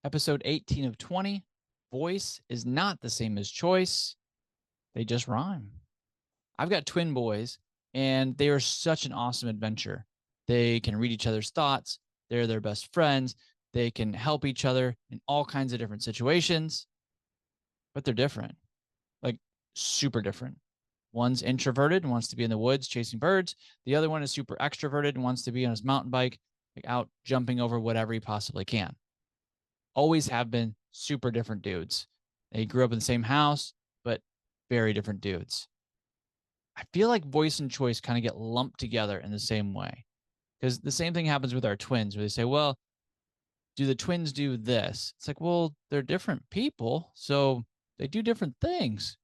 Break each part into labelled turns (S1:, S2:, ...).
S1: Episode 18 of 20. Voice is not the same as choice. They just rhyme. I've got twin boys, and they are such an awesome adventure. They can read each other's thoughts. They're their best friends. They can help each other in all kinds of different situations, but they're different, like super different. One's introverted and wants to be in the woods chasing birds. The other one is super extroverted and wants to be on his mountain bike, like out jumping over whatever he possibly can. Always have been super different dudes. They grew up in the same house, but very different dudes. I feel like voice and choice kind of get lumped together in the same way because the same thing happens with our twins where they say, well, do the twins do this? It's like, well, they're different people, so they do different things.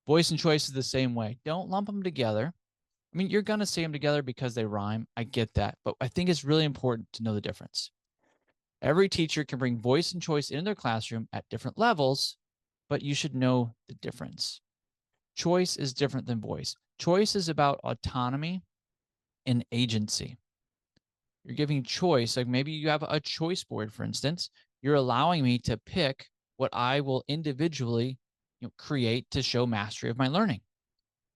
S1: Voice and choice is the same way. Don't lump them together. I mean, you're going to say them together because they rhyme. I get that. But I think it's really important to know the difference. Every teacher can bring voice and choice into their classroom at different levels, but you should know the difference. Choice is different than voice. Choice is about autonomy and agency. You're giving choice, like maybe you have a choice board, for instance. You're allowing me to pick what I will individually create to show mastery of my learning.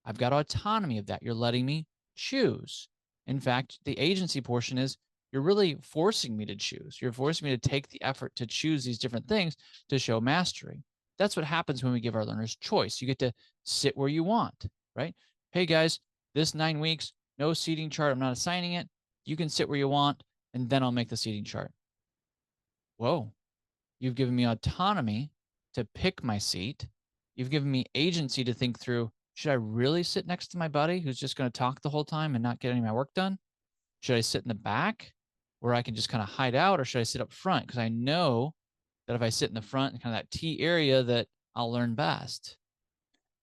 S1: I've got autonomy of that. You're letting me choose. In fact, the agency portion is you're really forcing me to choose. You're forcing me to take the effort to choose these different things to show mastery. That's what happens when we give our learners choice. You get to sit where you want, right? Hey guys, this 9 weeks, no seating chart. I'm not assigning it. You can sit where you want, and then I'll make the seating chart. Whoa, you've given me autonomy to pick my seat. You've given me agency to think through, should I really sit next to my buddy who's just going to talk the whole time and not get any of my work done? Should I sit in the back where I can just kind of hide out, or should I sit up front? Because I know that if I sit in the front and kind of that T area that I'll learn best.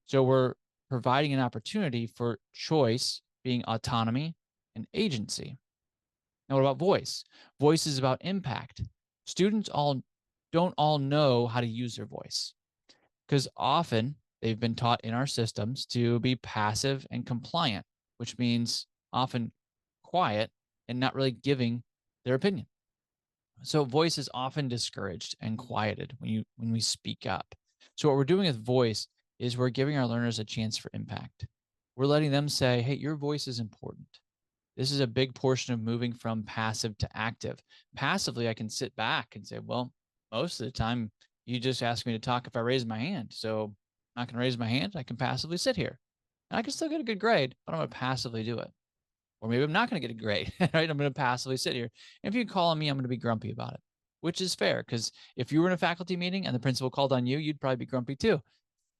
S1: So we're providing an opportunity for choice being autonomy and agency. Now, what about voice? Voice is about impact. Students all don't all know how to use their voice because often they've been taught in our systems to be passive and compliant, which means often quiet and not really giving their opinion. So voice is often discouraged and quieted when we speak up. So what we're doing with voice is we're giving our learners a chance for impact. We're letting them say, hey, your voice is important. This is a big portion of moving from passive to active. Passively, I can sit back and say, well, most of the time you just ask me to talk if I raise my hand. So I'm not going to raise my hand. I can passively sit here. And I can still get a good grade, but I'm going to passively do it. Or maybe I'm not going to get a grade, right? I'm going to passively sit here. And if you call on me, I'm going to be grumpy about it, which is fair. Because if you were in a faculty meeting and the principal called on you, you'd probably be grumpy too,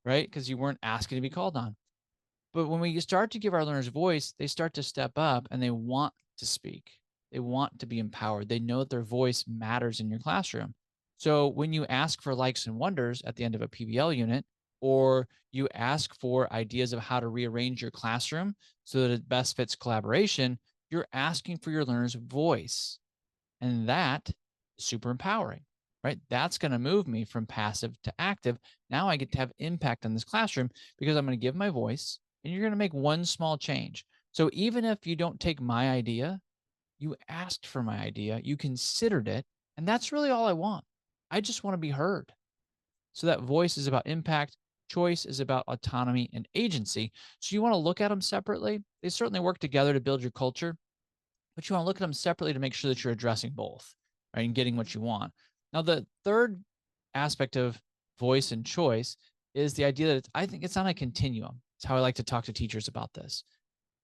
S1: right? Because you weren't asking to be called on. But when we start to give our learners voice, they start to step up and they want to speak. They want to be empowered. They know that their voice matters in your classroom. So when you ask for likes and wonders at the end of a PBL unit, or you ask for ideas of how to rearrange your classroom so that it best fits collaboration, you're asking for your learner's voice. And that is super empowering, right? That's going to move me from passive to active. Now I get to have impact on this classroom because I'm going to give my voice and you're going to make one small change. So even if you don't take my idea, you asked for my idea, you considered it, and that's really all I want. I just want to be heard. So that voice is about impact, choice is about autonomy and agency. So you want to look at them separately. They certainly work together to build your culture, but you want to look at them separately to make sure that you're addressing both, right, and getting what you want. Now, the third aspect of voice and choice is the idea that I think it's on a continuum. It's how I like to talk to teachers about this,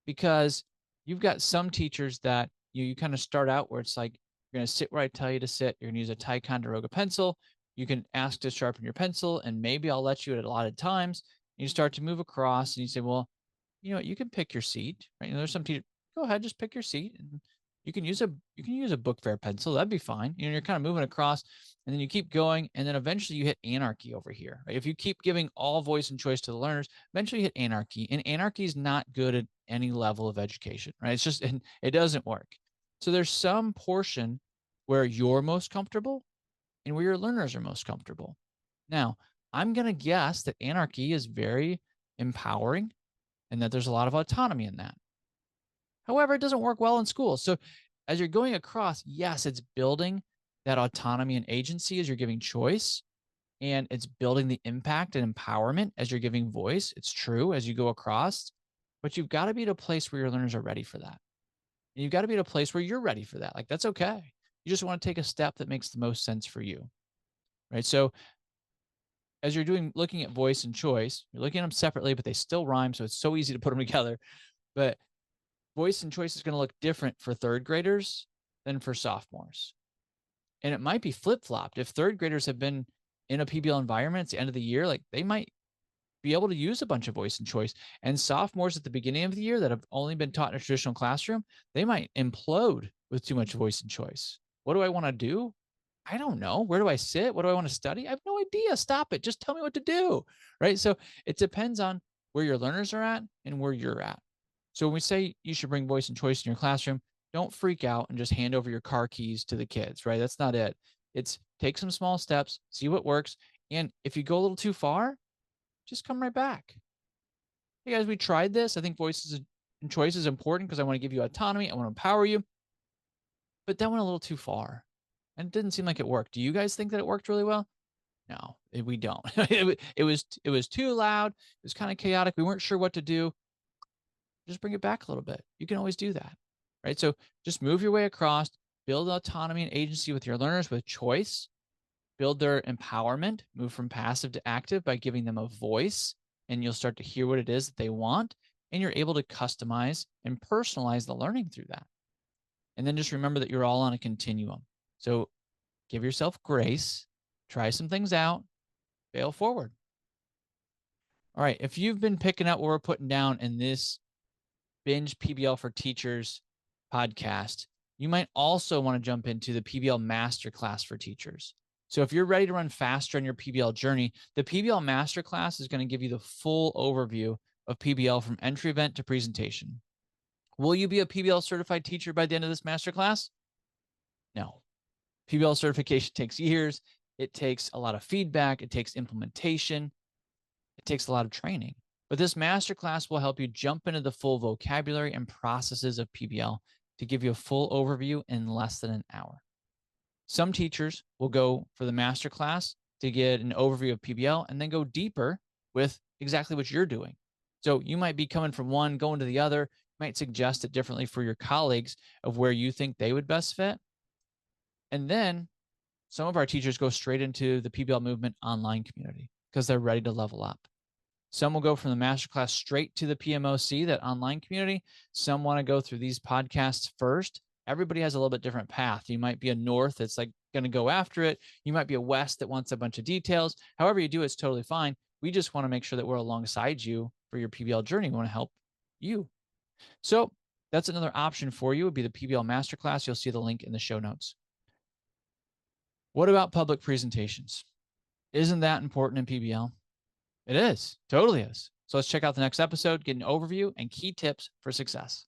S1: because you've got some teachers that you kind of start out where it's like, you're going to sit where I tell you to sit. You're going to use a Ticonderoga pencil. You can ask to sharpen your pencil, and maybe I'll let you at allotted times. You start to move across, and you say, well, you know what, you can pick your seat, right? There's some teachers, go ahead, just pick your seat, and you can use a book fair pencil. That'd be fine. You're kind of moving across, and then you keep going, and then eventually you hit anarchy over here. Right? If you keep giving all voice and choice to the learners, eventually you hit anarchy, and anarchy is not good at any level of education, right? It's just it doesn't work. So there's some portion where you're most comfortable and where your learners are most comfortable. Now, I'm going to guess that anarchy is very empowering and that there's a lot of autonomy in that. However, it doesn't work well in school. So as you're going across, yes, it's building that autonomy and agency as you're giving choice, and it's building the impact and empowerment as you're giving voice. It's true as you go across, but you've got to be at a place where your learners are ready for that. And you've got to be at a place where you're ready for that. Like, that's okay. You just want to take a step that makes the most sense for you. Right. So as you're looking at voice and choice, you're looking at them separately, but they still rhyme. So it's so easy to put them together. But voice and choice is going to look different for third graders than for sophomores. And it might be flip-flopped. If third graders have been in a PBL environment at the end of the year, like, they might be able to use a bunch of voice and choice. And sophomores at the beginning of the year that have only been taught in a traditional classroom, they might implode with too much voice and choice. What do I want to do? I don't know. Where do I sit? What do I want to study? I have no idea. Stop it. Just tell me what to do. Right. So it depends on where your learners are at and where you're at. So when we say you should bring voice and choice in your classroom, don't freak out and just hand over your car keys to the kids, right? That's not it. It's take some small steps, see what works. And if you go a little too far, just come right back. Hey guys, we tried this. I think voices and choice is important because I want to give you autonomy. I want to empower you. But that went a little too far. And it didn't seem like it worked. Do you guys think that it worked really well? No, we don't. It was too loud. It was kind of chaotic. We weren't sure what to do. Just bring it back a little bit. You can always do that, right? So just move your way across, build autonomy and agency with your learners with choice, build their empowerment, move from passive to active by giving them a voice, and you'll start to hear what it is that they want, and you're able to customize and personalize the learning through that. And then just remember that you're all on a continuum. So give yourself grace, try some things out, fail forward. All right, if you've been picking up what we're putting down in this Binge PBL for Teachers podcast, you might also want to jump into the PBL Masterclass for Teachers. So if you're ready to run faster on your PBL journey, the PBL Masterclass is going to give you the full overview of PBL from entry event to presentation. Will you be a PBL certified teacher by the end of this masterclass? No. PBL certification takes years. It takes a lot of feedback. It takes implementation. It takes a lot of training. But this masterclass will help you jump into the full vocabulary and processes of PBL to give you a full overview in less than an hour. Some teachers will go for the masterclass to get an overview of PBL and then go deeper with exactly what you're doing. So you might be coming from one, going to the other. You might suggest it differently for your colleagues of where you think they would best fit. And then some of our teachers go straight into the PBL movement online community because they're ready to level up. Some will go from the masterclass straight to the PMOC, that online community. Some want to go through these podcasts first. Everybody has a little bit different path. You might be a north that's like going to go after it. You might be a west that wants a bunch of details. However you do, it's totally fine. We just want to make sure that we're alongside you for your PBL journey. We want to help you. So that's another option for you, would be the PBL Masterclass. You'll see the link in the show notes. What about public presentations? Isn't that important in PBL? It is, totally is. So let's check out the next episode, get an overview and key tips for success.